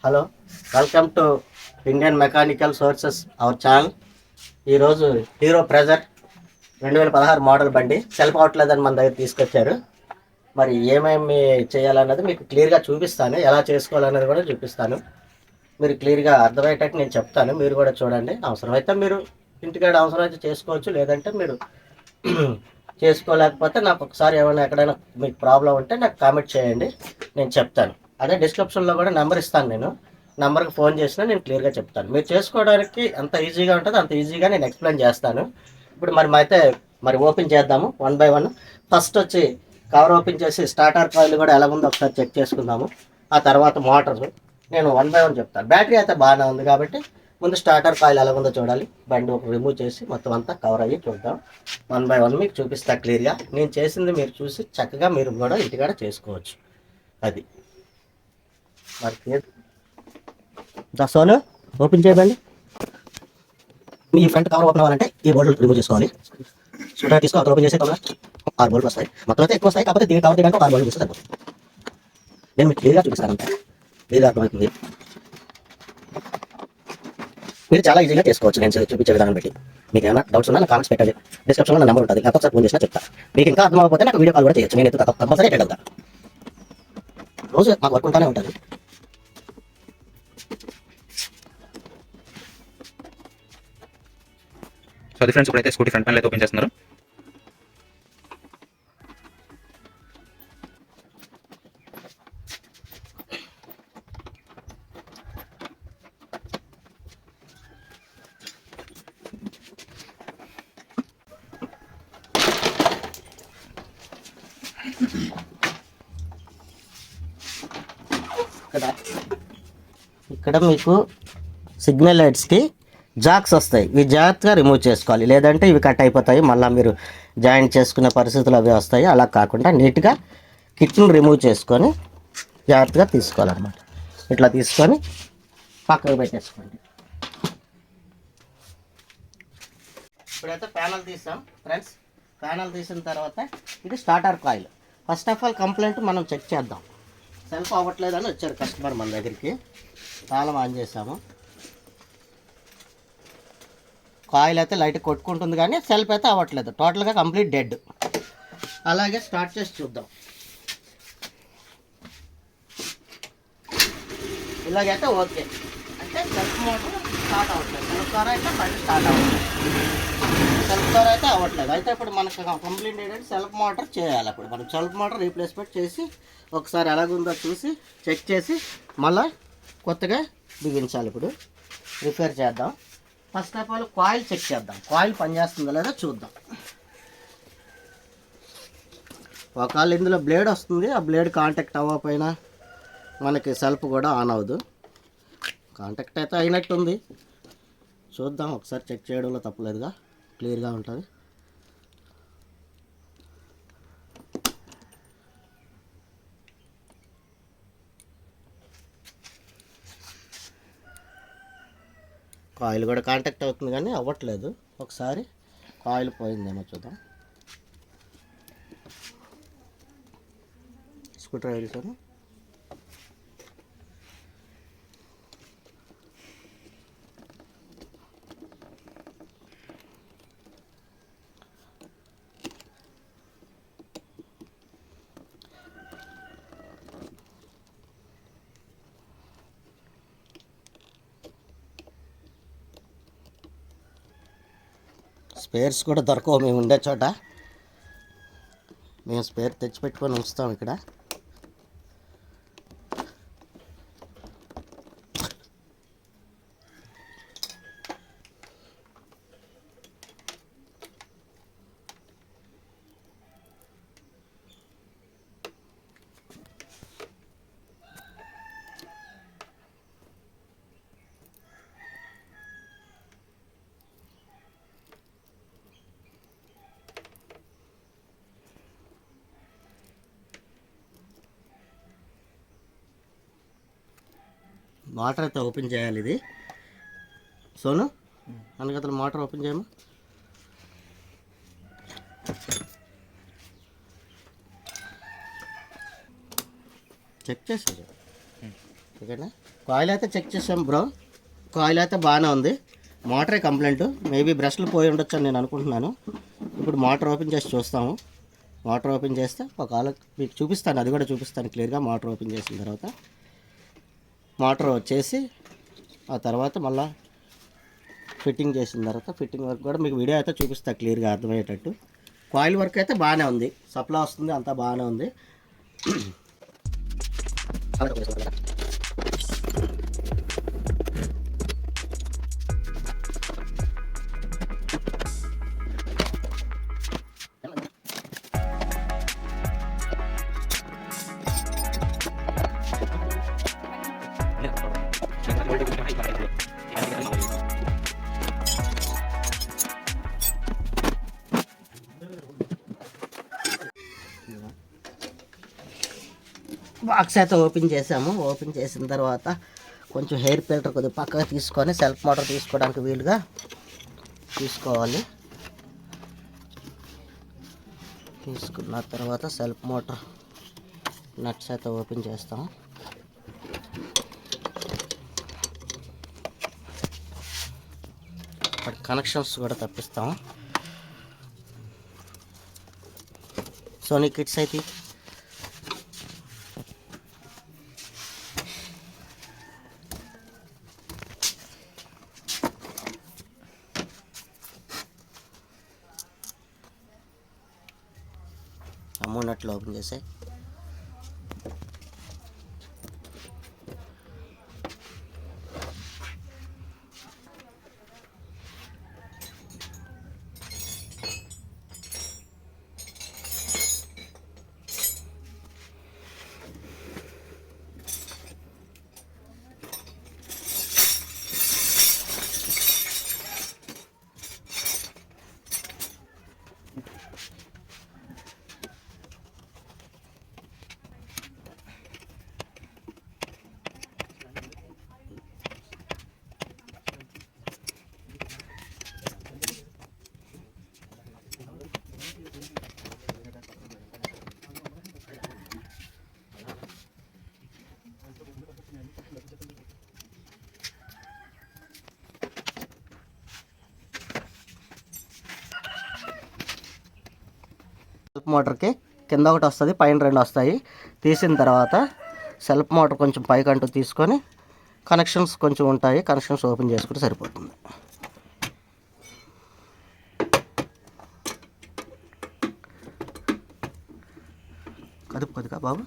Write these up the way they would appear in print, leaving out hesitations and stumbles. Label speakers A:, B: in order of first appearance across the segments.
A: Hello, welcome to Indian mechanical sources our channel. ఈరోజు hero pressure 2016 model బండి self అవట్లేదని మన దగ్గర తీసుకొచ్చారు. మరి ఏమేమి చేయాలన్నది మీకు క్లియర్గా చూపిస్తాను, ఎలా చేసుకోవాలన్నది కూడా చూపిస్తాను. మీరు క్లియర్గా అర్థమయ్యేటట్టు నేను చెప్తాను, మీరు కూడా చూడండి. అవసరమైతే మీరు ఇంటికాడ అవసరమైతే చేసుకోవచ్చు, లేదంటే మీరు చేసుకోలేకపోతే నాకు ఒకసారి ఏమైనా ఎక్కడైనా మీకు ప్రాబ్లం ఉంటే నాకు కామెంట్ చేయండి, నేను చెప్తాను. అదే డిస్క్రిప్షన్లో కూడా నెంబర్ ఇస్తాను, నేను నెంబర్కి ఫోన్ చేసినా నేను క్లియర్గా చెప్తాను. మీరు చేసుకోవడానికి ఎంత ఈజీగా ఉంటుందో అంత ఈజీగా నేను ఎక్స్ప్లెయిన్ చేస్తాను. ఇప్పుడు మరి ఓపెన్ చేద్దాము వన్ బై వన్. ఫస్ట్ వచ్చి కవర్ ఓపెన్ చేసి స్టార్టర్ కాయిల్ కూడా ఎలా ఉందో ఒకసారి చెక్ చేసుకుందాము. ఆ తర్వాత మోటార్ నేను వన్ బై వన్ చెప్తాను. బ్యాటరీ అయితే బాగానే ఉంది కాబట్టి ముందు స్టార్టర్ కాయిల్ ఎలా ఉందో చూడాలి. బండి ఒక రిమూవ్ చేసి మొత్తం అంతా కవర్ అయ్యి చూద్దాం. వన్ బై వన్ మీకు చూపిస్తా క్లియర్గా. నేను చేసింది మీరు చూసి చక్కగా మీరు కూడా ఇంటికాడ చేసుకోవచ్చు. అది మరి సోను ఓపెన్ చేయబండి. మీ ఫ్రంట్ కవర్ ఓపెన్ అవ్వాలంటే ఈ బోల్డ్ రిమూవ్ చేసుకోవాలి. స్కూటర్ తీసుకో, అక్కడ ఓపెన్ చేసే కవర్ 6 బోల్డ్ వస్తాయి. మొత్తం అయితే ఎక్కువ వస్తాయి, కాకపోతే దీని కవర్ తీయడానికి 6 బోల్డ్ వస్తుంది. నేను మీకు క్లియర్గా చూపిస్తాను, అంతే క్లియర్గా అర్థమవుతుంది. మీరు చాలా ఈజీగా చేసుకోవచ్చు నేను చూపించే విధానం బట్టి. మీకు ఏమైనా డౌట్స్ ఉన్నా నాకు కామెంట్స్ పెట్టండి. డిస్క్రిప్షన్లో నా నెంబర్ ఉంటుంది, నాకు ఒకసారి ఫోన్ చేసినా చెప్తా. మీకు ఇంకా అర్థం అవ్వకపోతే నాకు వీడియో కాల్ కూడా చేయొచ్చు, నేను ఎత్తు కంపల్సరీ అటెండ్ అవుతా. రోజు మాకు వర్క్ ఉంటానే ఉంటుంది.
B: సో అది ఫ్రెండ్స్, ఇప్పుడైతే స్కూటీ ఫ్రంట్ ప్యానెల్ అయితే ఓపెన్ చేస్తున్నారు.
A: ఇక్కడ మీకు సిగ్నల్ లైట్స్కి జాక్స్ వస్తాయి, ఇవి జాగ్రత్తగా రిమూవ్ చేసుకోవాలి, లేదంటే ఇవి కట్ అయిపోతాయి. మళ్ళీ మీరు జాయింట్ చేసుకునే పరిస్థితులు అవి వస్తాయి. అలా కాకుండా నీట్గా కిట్ను రిమూవ్ చేసుకొని జాగ్రత్తగా తీసుకోవాలన్నమాట. ఇట్లా తీసుకొని పక్కకు పెట్టేసుకోండి. ఇప్పుడైతే ప్యానల్ తీసాం ఫ్రెండ్స్. ప్యానల్ తీసిన తర్వాత ఇది starter coil. First of all complaint మనం చెక్ చేద్దాం. సెల్ఫ్ అవ్వట్లేదని వచ్చారు కస్టమర్ మన దగ్గరికి. తాళం ఆన్ చేసాము. కాయిల్ అయితే లైట్ కొట్టుకుంటుంది కానీ సెల్ఫ్ అయితే అవ్వట్లేదు, టోటల్గా కంప్లీట్ డెడ్. అలాగే స్టార్ట్ చేసి చూద్దాం. ఇలాగైతే ఓకే అంటే సెల్ఫ్ మోటార్ స్టార్ట్ అవ్వట్లేదు. సెల్ఫ్ ద్వారా అయితే బండి స్టార్ట్ అవ్వట్లేదు, సెల్ఫ్ ద్వారా అయితే అవ్వట్లేదు. అయితే ఇప్పుడు మనకు కంప్లీట్ ఏంటంటే సెల్ఫ్ మోటార్ చేయాలి. అప్పుడు మనం సెల్ఫ్ మోటార్ రీప్లేస్మెంట్ చేసి ఒకసారి ఎలాగుందో చూసి చెక్ చేసి మళ్ళీ కొత్తగా బిగించాలి. ఇప్పుడు రిపేర్ చేద్దాం. First of all coil check చేద్దాం, కాయిల్ పనిచేస్తుందో లేదో చూద్దాం. ఒకవేళ ఇందులో బ్లేడ్ వస్తుంది, ఆ బ్లేడ్ కాంటాక్ట్ అవ్వకపోయినా మనకి సెల్ఫ్ కూడా ఆన్ అవ్వదు. కాంటాక్ట్ అయితే అయినట్టుంది, చూద్దాం. ఒకసారి చెక్ చేయడంలో తప్పలేదుగా, క్లియర్గా ఉంటుంది. కాయిల్ కూడా కాంటాక్ట్ అవుతుంది కానీ అవ్వట్లేదు. ఒకసారి కాయిల్ పోయిందేమో చూద్దాం. స్కూటర్ వేసాను. స్పేర్స్ కూడా దొరకవు మేము ఉండే చోట. మేము స్పేర్ తెచ్చిపెట్టుకొని ఉంచుతాం ఇక్కడ. మోటార్ అయితే ఓపెన్ చేయాలి. ఇది సోను అందుకతను మోటార్ ఓపెన్ చేయమా. చెక్ చేసేది ఓకేనా. కాయిల్ అయితే చెక్ చేసాం బ్రో, కాయిల్ అయితే బాగానే ఉంది. మోటరే కంప్లైంట్, మేబీ బ్రష్లు పోయి ఉండొచ్చు అని నేను అనుకుంటున్నాను. ఇప్పుడు మోటార్ ఓపెన్ చేసి చూస్తాము. మోటార్ ఓపెన్ చేస్తే ఒకవేళ మీకు చూపిస్తాను, అది కూడా చూపిస్తాను క్లియర్గా. మోటార్ ఓపెన్ చేసిన తర్వాత మోటార్ వచ్చేసి ఆ తర్వాత మళ్ళీ ఫిట్టింగ్ చేసిన తర్వాత ఫిట్టింగ్ వర్క్ కూడా మీకు వీడియో అయితే చూపిస్తా క్లియర్గా అర్థమయ్యేటట్టు. కాయిల్ వర్క్ అయితే బాగానే ఉంది, సప్లై వస్తుంది, అంతా బాగానే ఉంది. బాక్స్ అయితే ఓపెన్ చేసాము. ఓపెన్ చేసిన తర్వాత కొంచెం హెయిర్ ఫిల్టర్ కొద్దిగా పక్కగా తీసుకొని సెల్ఫ్ మోటార్ తీసుకోవడానికి వీలుగా తీసుకోవాలి. తీసుకున్న తర్వాత సెల్ఫ్ మోటార్ నట్స్ అయితే ఓపెన్ చేస్తాము. కనెక్షన్స్ కూడా తప్పిస్తాము. సోనీ కిట్స్ అయితే అమ్మూనట్లు ఓపెన్ చేసాయి. సెల్ఫ్ మోటార్కి కింద ఒకటి వస్తుంది, పైన రెండు వస్తాయి. తీసిన తర్వాత సెల్ఫ్ మోటార్ కొంచెం పైకంటూ తీసుకొని కనెక్షన్స్ కొంచెం ఉంటాయి, కనెక్షన్స్ ఓపెన్ చేసుకుంటే సరిపోతుంది. కదుపు కొద్దిగా బాబు.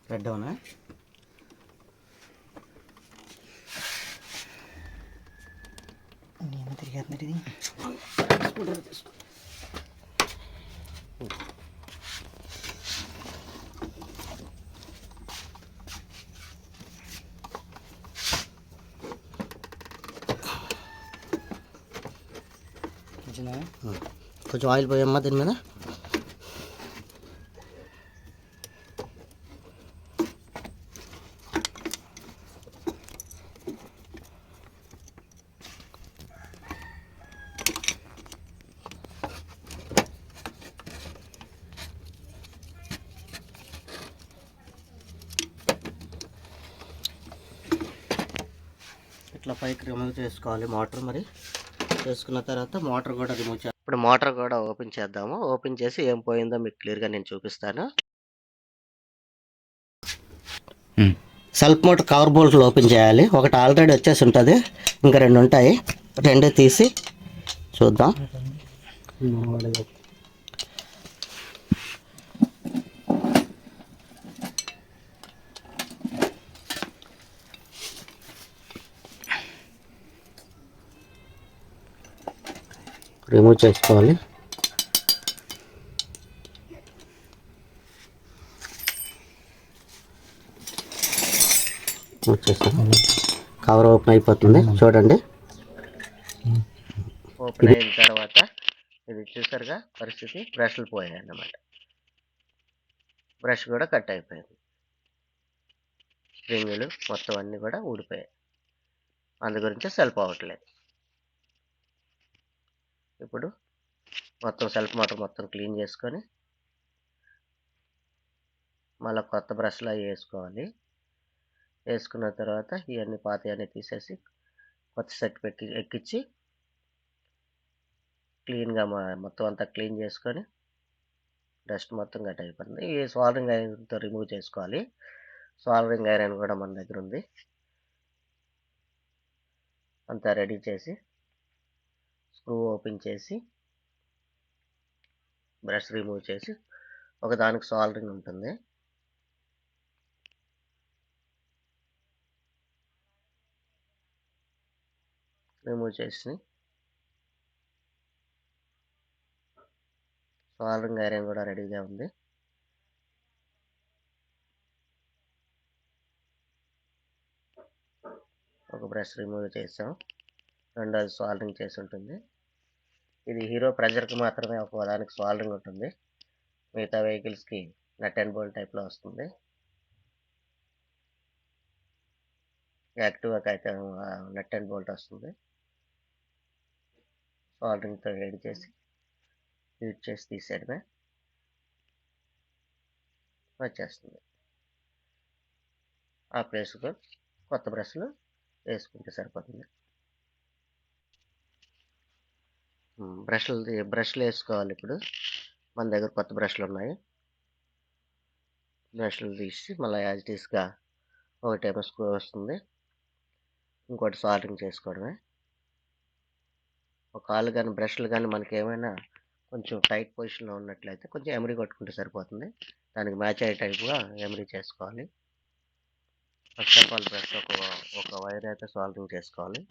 A: రెడ్ అవునా? తిరిగేస్తున్నట్టు ఇది. కొంచెం ఆయిల్ పోయమ్మా దీని మీద. ఇట్లా పైకి రిమూవ్ చేసుకోవాలి మోటార్. మరి చేసుకున్న తర్వాత మోటార్ కూడా రిమూవ్ చేయాలి. ఇప్పుడు మోటార్ కూడా ఓపెన్ చేద్దాము. ఓపెన్ చేసి ఏం పోయిందో మీకు క్లియర్గా నేను చూపిస్తాను. సెల్ఫ్ మోటార్ కవర్ బోల్ట్లు ఓపెన్ చేయాలి. ఒకటి ఆల్రెడీ వచ్చేసి ఉంటుంది, ఇంకా రెండు ఉంటాయి. రెండు తీసి చూద్దాం. రిమూవ్ చేసుకోవాలి. వచ్చేసాను. కవర్ ఓపెన్ అయిపోతుంది చూడండి. ఓపెన్ అయిన తర్వాత ఇది చూసారుగా పరిస్థితి, బ్రష్లు పోయాయి అన్నమాట. బ్రష్ కూడా కట్ అయిపోయింది, స్ప్రింగులు మొత్తం అన్నీ కూడా ఊడిపోయాయి. అందు గురించి సెల్ఫ్ అవ్వట్లేదు. ఇప్పుడు మొత్తం సెల్ఫ్ మోటార్ మొత్తం క్లీన్ చేసుకొని మళ్ళీ కొత్త బ్రష్లు అవి వేసుకోవాలి. వేసుకున్న తర్వాత ఇవన్నీ పాతవన్నీ తీసేసి కొత్త సెట్ పెట్టి ఎక్కించి క్లీన్గా మొత్తం అంతా క్లీన్ చేసుకొని, డస్ట్ మొత్తం కట్ అయిపోతుంది. ఈ సాల్డరింగ్ ఐరన్తో రిమూవ్ చేసుకోవాలి. సాల్డరింగ్ ఐరన్ కూడా మన దగ్గర ఉంది. అంతా రెడీ చేసి స్క్రూ ఓపెన్ చేసి బ్రష్ రిమూవ్ చేసి ఒకదానికి సాల్డరింగ్ ఉంటుంది. రిమూవ్ చేసి సాల్డరింగ్ ఐరన్ కూడా రెడీగా ఉంది. ఒక బ్రష్ రిమూవ్ చేసాం, రెండోది సాల్డరింగ్ చేసి ఉంటుంది. ఇది హీరో ప్రెజర్కి మాత్రమే ఒక దానికి సాల్డరింగ్ ఉంటుంది. మిగతా వెహికల్స్కి నట్ అండ్ బోల్ట్ టైప్లో వస్తుంది. యాక్టివాకి అయితే నట్ అండ్ బోల్ట్ వస్తుంది. సాల్డరింగ్తో రెడీ చేసి హీట్ చేసి తీసేయడమే, వచ్చేస్తుంది. ఆ ప్లేస్లో కొత్త బ్రష్లు వేసుకుంటే సరిపోతుంది. బ్రష్లు వేసుకోవాలి. ఇప్పుడు మన దగ్గర కొత్త బ్రష్లు ఉన్నాయి. బ్రష్లు తీసి మళ్ళీ యాజ్ ఇట్ ఈస్గా ఒకటేమో స్క్రూ వస్తుంది, ఇంకోటి సాల్డరింగ్ చేసుకోవడమే. ఒక కాళ్ళు కానీ బ్రష్లు కానీ మనకి ఏమైనా కొంచెం టైట్ పొజిషన్లో ఉన్నట్లయితే కొంచెం ఎమరీ కొట్టుకుంటే సరిపోతుంది. దానికి మ్యాచ్ అయ్యే టైప్గా ఎమరీ చేసుకోవాలి. ఫస్ట్ ఆఫ్ ఆల్ బ్రష్ ఒక వైర్ అయితే సాల్డరింగ్ చేసుకోవాలి.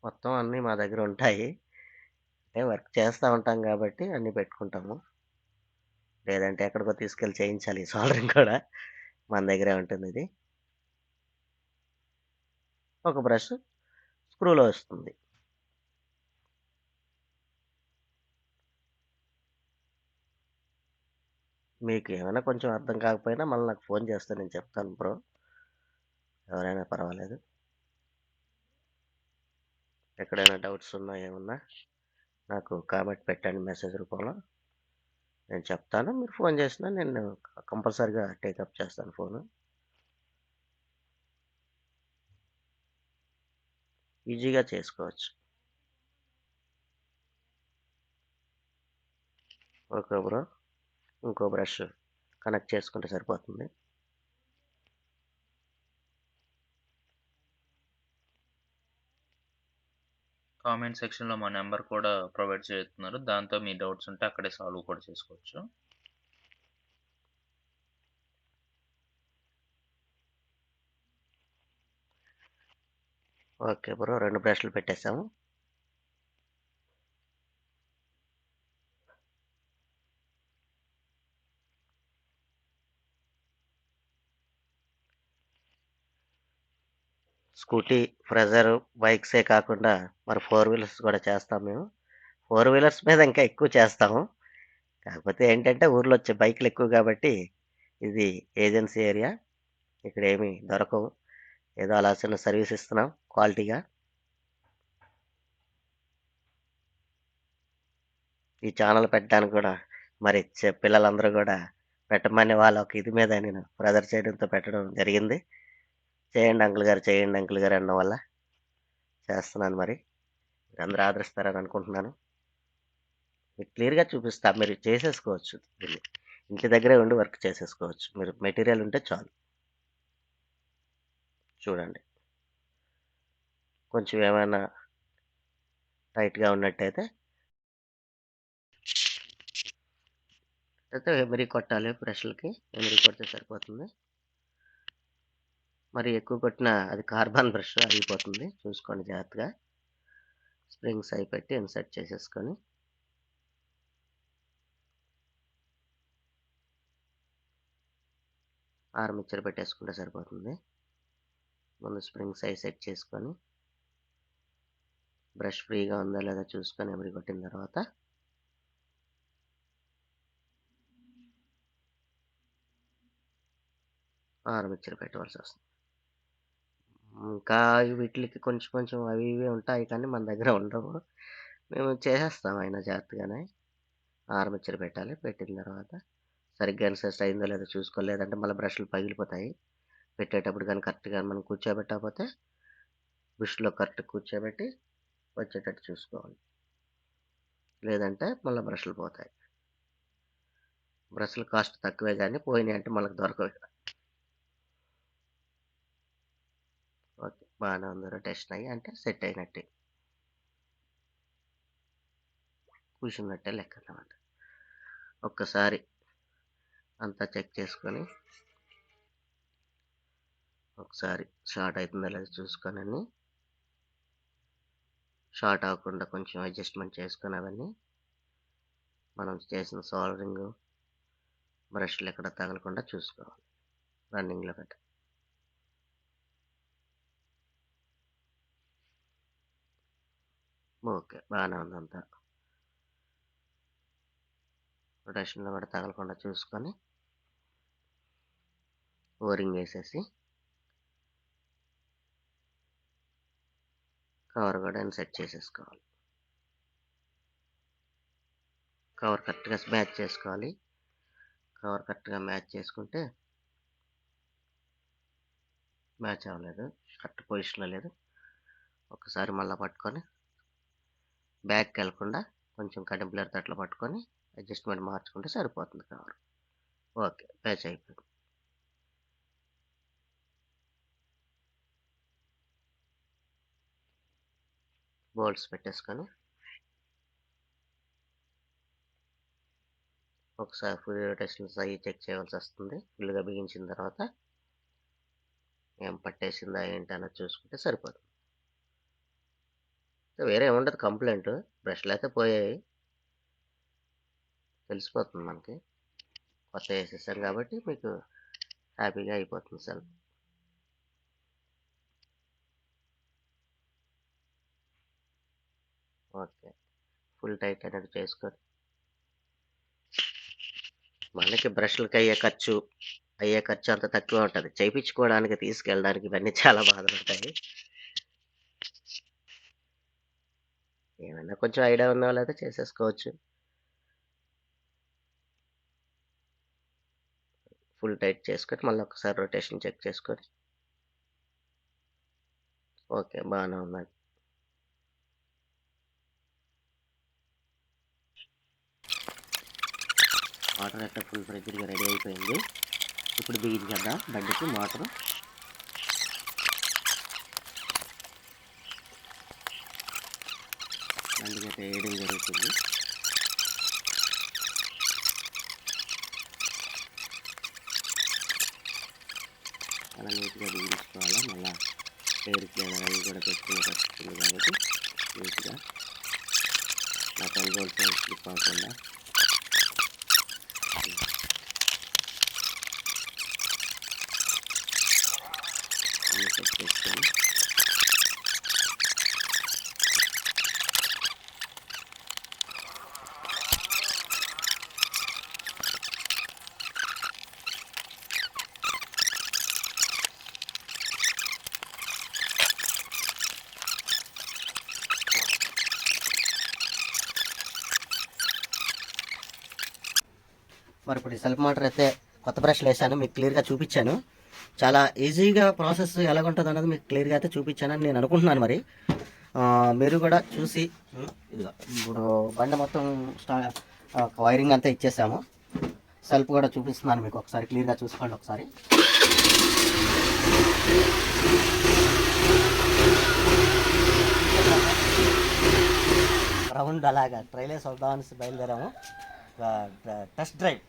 A: మొత్తం అన్నీ మా దగ్గర ఉంటాయి. వర్క్ చేస్తూ ఉంటాం కాబట్టి అన్నీ పెట్టుకుంటాము. లేదంటే ఎక్కడికో తీసుకెళ్ళి చేయించాలి. సాల్డరింగ్ కూడా మన దగ్గరే ఉంటుంది. ఇది ఒక బ్రష్ స్క్రూలో వస్తుంది. మీకు ఏమైనా కొంచెం అర్థం కాకపోయినా మళ్ళీ నాకు ఫోన్ చేస్తే నేను చెప్తాను బ్రో, ఎవరైనా పర్వాలేదు. ఎక్కడైనా డౌట్స్ ఉన్నా ఏమన్నా నాకు కామెంట్ పెట్టండి మెసేజ్ రూపంలో, నేను చెప్తాను. మీరు ఫోన్ చేసినా నేను కంపల్సరీగా టేకప్ చేస్తాను ఫోను. ఈజీగా చేసుకోవచ్చు. ఓకే బ్రో, ఇంకో బ్రష్ కనెక్ట్ చేసుకుంటే సరిపోతుంది.
B: కామెంట్ సెక్షన్లో మా నెంబర్ కూడా ప్రొవైడ్ చేస్తున్నారు. దాంతో మీ డౌట్స్ ఉంటే అక్కడే సాల్వ్ కూడా చేసుకోవచ్చు.
A: ఓకే బ్రో, 2 బ్రష్లు పెట్టేసాము. స్కూటీ, ప్రెజర్, బైక్సే కాకుండా మరి 4 వీలర్స్ కూడా చేస్తాం మేము. 4 వీలర్స్ మీద ఇంకా ఎక్కువ చేస్తాము. కాకపోతే ఏంటంటే ఊర్లో వచ్చే బైకులు ఎక్కువ కాబట్టి ఇది ఏజెన్సీ ఏరియా, ఇక్కడ ఏమీ దొరకవు. ఏదో అలా చిన్న సర్వీస్ ఇస్తున్నాం క్వాలిటీగా. ఈ ఛానల్ పెట్టడానికి కూడా మరి పిల్లలందరూ కూడా పెట్టమని వాళ్ళ ఒక ఇది మీద నేను ప్రెజర్ చేయడంతో పెట్టడం జరిగింది. చేయండి అంకుల్ గారు, చేయండి అంకుల్ గారు అన్న వల్ల చేస్తున్నాను. మరి అందరూ ఆదరిస్తారని అనుకుంటున్నాను. మీకు క్లియర్గా చూపిస్తా, మీరు చేసేసుకోవచ్చు. దీన్ని ఇంటి దగ్గరే ఉండి వర్క్ చేసేసుకోవచ్చు. మీరు మెటీరియల్ ఉంటే చాలు. చూడండి, కొంచెం ఏమైనా టైట్గా ఉన్నట్టయితే ఎమరీ కొట్టాలి. బ్రష్లకి ఎమరీ కొడితే సరిపోతుంది. మరి ఎక్కువ కొట్టినా అది కార్బన్ బ్రష్ అయిపోతుంది, చూసుకోండి జాగ్రత్తగా. స్ప్రింగ్స్ అవి పెట్టి ఇన్సర్ట్ చేసేసుకొని ఆర్మిచ్చర్ పెట్టేసుకుంటే సరిపోతుంది. ముందు స్ప్రింగ్ సైజ్ సెట్ చేసుకొని బ్రష్ ఫ్రీగా ఉందా లేదా చూసుకొని ఎమిరి కొట్టిన తర్వాత ఆర్మిచ్చర్ పెట్టవలసి వస్తుంది. ఇంకా వీటికి కొంచెం కొంచెం అవి ఇవి ఉంటాయి కానీ మన దగ్గర ఉండవు. మేము చేసేస్తాం అయినా జాగ్రత్తగానే. ఆర్మిచ్చర్ పెట్టాలి. పెట్టిన తర్వాత సరిగ్గా ఇన్సర్ట్ అయిందో లేదో చూసుకోలేదంటే మళ్ళీ బ్రష్లు పగిలిపోతాయి. పెట్టేటప్పుడు కానీ కరెక్ట్గా మనం కూర్చోబెట్టకపోతే బుష్లో కరెక్ట్ కూర్చోబెట్టి వచ్చేటట్టు చూసుకోవాలి. లేదంటే మళ్ళీ బ్రష్లు పోతాయి. బ్రష్లు కాస్ట్ తక్కువే కానీ పోయినాయి అంటే మనకు దొరకవు. ఓకే, బాగానే ఉంది. రొటేషన్ అయ్యి అంటే సెట్ అయినట్టే, కూర్చున్నట్టే లెక్క అన్నమాట. ఒక్కసారి అంతా చెక్ చేసుకొని ఒకసారి షార్ట్ అవుతుందో లేదో చూసుకొని షార్ట్ అవ్వకుండా కొంచెం అడ్జస్ట్మెంట్ చేసుకొని అవన్నీ మనం చేసిన సాల్డరింగ్ బ్రష్లు ఎక్కడ తగలకుండా చూసుకోవాలి. రన్నింగ్లో పెట్టి ఓకే, బాగానే ఉంది. అంతా రొటేషన్లో కూడా తగలకుండా చూసుకొని ఓరింగ్ వేసేసి కవర్ కూడా సెట్ చేసేసుకోవాలి. కవర్ కరెక్ట్గా మ్యాచ్ చేసుకోవాలి. కవర్ కరెక్ట్గా మ్యాచ్ చేసుకుంటే మ్యాచ్ అవ్వలేదు, కరెక్ట్ పొజిషన్లో లేదు. ఒకసారి మళ్ళీ పట్టుకొని బ్యాక్కి వెళ్ళకుండా కొంచెం కటింగ్ బ్లర్ తట్లో పట్టుకొని అడ్జస్ట్మెంట్ మార్చుకుంటే సరిపోతుంది కవర్. ఓకే, మ్యాచ్ అయిపోయింది. బోల్ట్స్ పెట్టేసుకొని ఒకసారి ఫుల్ రొటేషన్స్ అవి చెక్ చేయవలసి వస్తుంది. ఫుల్గా బిగించిన తర్వాత ఏం పట్టేసిందా ఏంటి అన్నది చూసుకుంటే సరిపోతుంది. వేరే ఉండదు కంప్లైంట్. బ్రష్లు అయితే పోయాయి, తెలిసిపోతుంది మనకి. కొత్త వేసేసాం కాబట్టి మీకు హ్యాపీగా అయిపోతుంది సెల్ఫ్. ఓకే, ఫుల్ టైట్ అనేది చేసుకొని మనకి బ్రష్లకి అయ్యే ఖర్చు అంత తక్కువ ఉంటుంది. చేయించుకోవడానికి తీసుకెళ్ళడానికి ఇవన్నీ చాలా బాధలు ఉంటాయి. ఏమైనా కొంచెం ఐడియా ఉన్న వాళ్ళైతే చేసేసుకోవచ్చు. ఫుల్ టైట్ చేసుకొని మళ్ళీ ఒకసారి రొటేషన్ చెక్ చేసుకొని ఓకే, బాగానే ఉందండి. వాటర్ అయితే ఫుల్ ఫ్రెష్గా రెడీ అయిపోయింది. ఇప్పుడు బిగించేద్దాం బండికి మోటారు. బండికి అయితే వేయడం జరుగుతుంది. అలా నీట్గా బిగించుకోవాలి. మళ్ళీ ఎయిర్ క్లీనర్ అవి కూడా పెట్టుకునే వస్తుంది కాబట్టి నీట్గా నా 12 వోల్ట్ స్లిప్ అవ్వకుండా సెట్ చేసుకొని మరి ఇప్పుడు సెల్ఫ్ మోటార్ అయితే కొత్త బ్రష్లు వేసాను, మీకు క్లియర్గా చూపించాను. చాలా ఈజీగా ప్రాసెస్ ఎలాగుంటుంది అన్నది మీకు క్లియర్గా అయితే చూపించానని నేను అనుకుంటున్నాను. మరి మీరు కూడా చూసి ఇదిగో ఇప్పుడు బండి మొత్తం వైరింగ్ అంతా ఇచ్చేసాము. సెల్ఫ్ కూడా చూపిస్తున్నాను మీకు, ఒకసారి క్లియర్గా చూసుకోండి. ఒకసారి రౌండ్ అలాగా ట్రైలేస్ వద్దామని బయలుదేరాము. Test drive